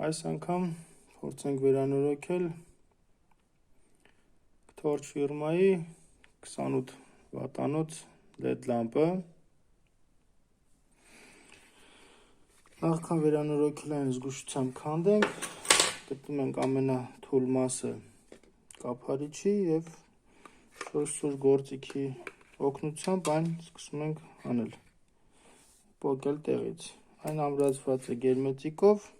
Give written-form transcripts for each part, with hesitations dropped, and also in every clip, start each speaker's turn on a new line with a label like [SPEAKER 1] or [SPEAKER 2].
[SPEAKER 1] Այս անգամ փորձենք վերանորոգել Ctorch ֆիրմայի 28 վատանոց LED լամպը։ Նախքան վերանորոգել այն զգուշությամբ քանդենք, գտնում ենք ամենաթույլ մասը կափարիչի եւ շորշուր գործիքի օգնությամբ այն սկսում ենք անել, պոկել տեղից։ Այն ամրացված է գերմետիկով։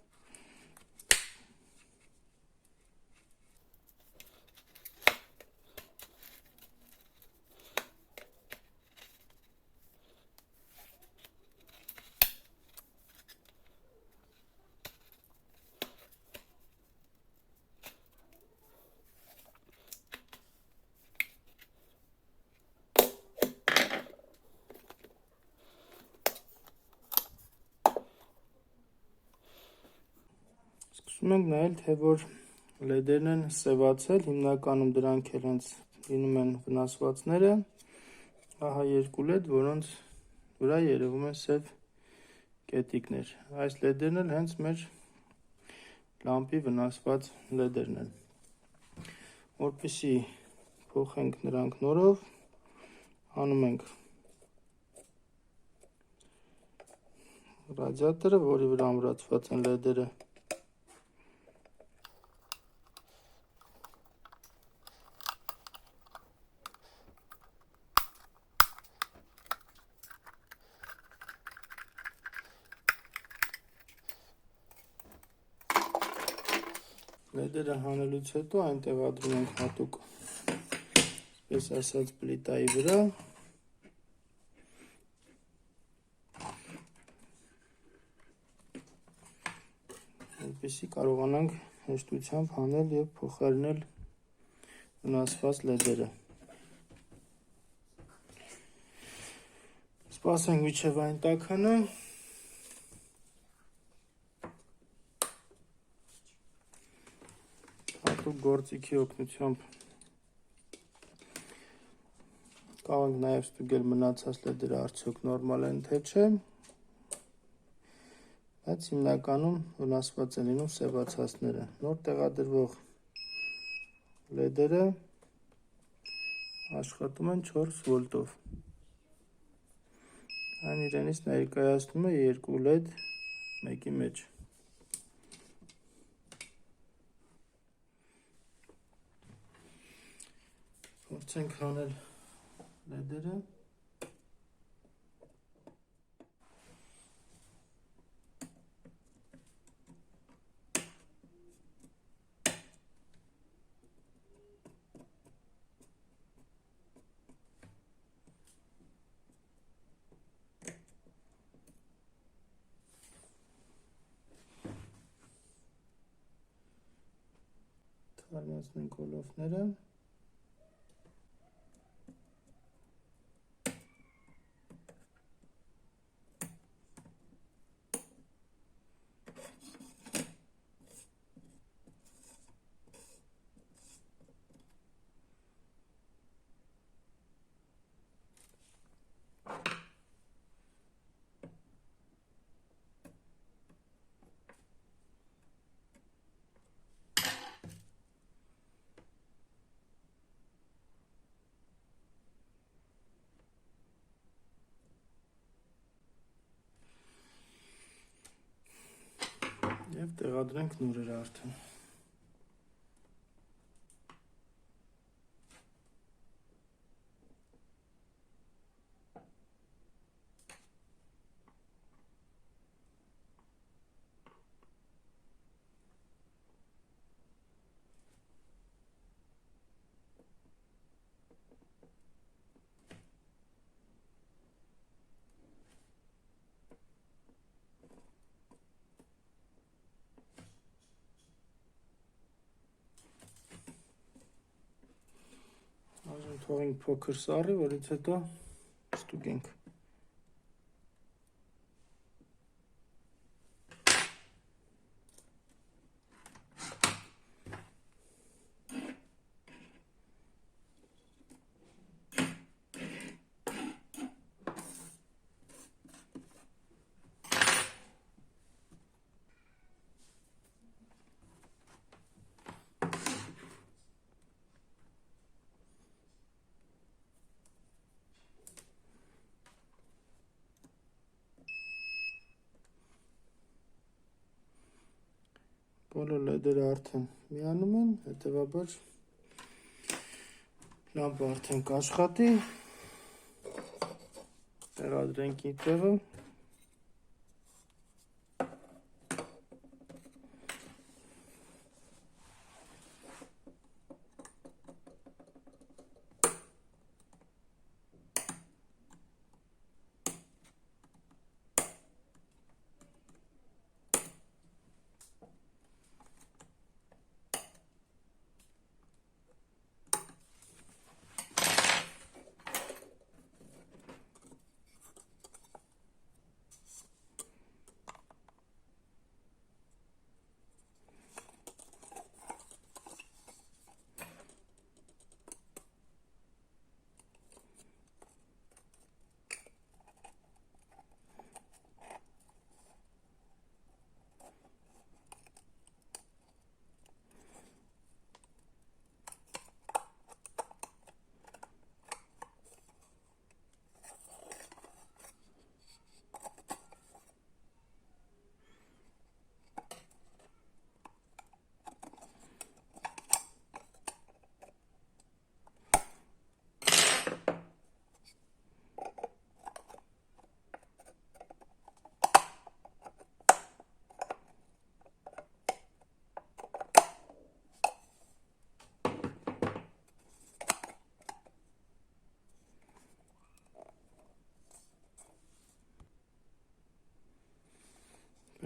[SPEAKER 1] Սկսում ենք նայել, թե որ լեդերն են սևացել, հիմնականում դրանք էլ հենց լինում են վնասվածները։ Ահա երկու լեդ, որոնց վրա երևում են սև կետիկներ։ Այս լեդերն էլ հենց մեր լամպի վնասված լեդերն են։ Որպեսզի փոխենք նրանք նորով, անում ենք ռադիատորը, որի վրա ամրացված են լեդերը, լեդերը հանելուց հետո այն տեղադրում ենք հատուկ, այսպես ասած, պլիտայի վրա, որպեսզի կարողանանք հեշտությամբ հանել եւ փոխարինել վնասված լեդերը։ Սպասենք մինչև այն տաքանա։ Հատուկ գործիքի օգնությամբ կարող ենք նաև ստուգել մնացած լեդերը արդյոք նորմալ են թե չէ, բայց հիմնականում վնասված են լինում սևացածները։ Նոր տեղադրվող լեդերը աշխատում են 4 վոլտով։ Այն իրենից ներկայացնում է երկու լեդ մեկի մեջ։ Փորձենք հանել լեդերը։ Թարմացնենք կոլոֆները։ Եվ տեղադրենք նորերը արդեն։ Թողենք փոքր սառի, որից հետո ստուգենք։ բոլոր լեդերը արդեն միանում են, հետևաբար լամպը արդեն կաշխատի, տեղադրենք իր տեղը,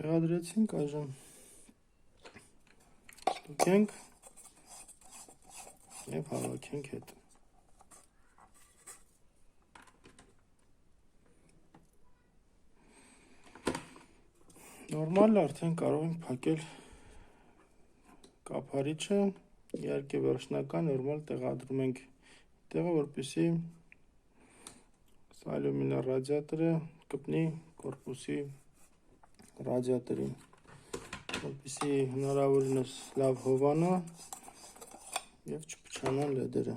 [SPEAKER 1] տեղադրեցինք, այժմ ստուգենք և հավաքենք հետ։ Նորմալ արդեն կարող ենք փակել կափարիչը, իհարկե վերջնական նորմալ տեղադրում ենք տեղը, որպեսզի ալյումինե ռադիատորը կպնի կորպուսի ռադիատորին, որպեսզի հնարավորինս լավ հովանա և չփչանան լեդերը։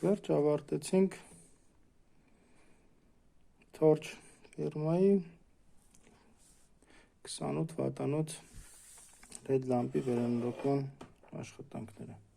[SPEAKER 1] Վերջ ավարտեցինք Ctorch ֆիրմայի 28 վատանոց LED լամպի վերանորոգման աշխատանքները։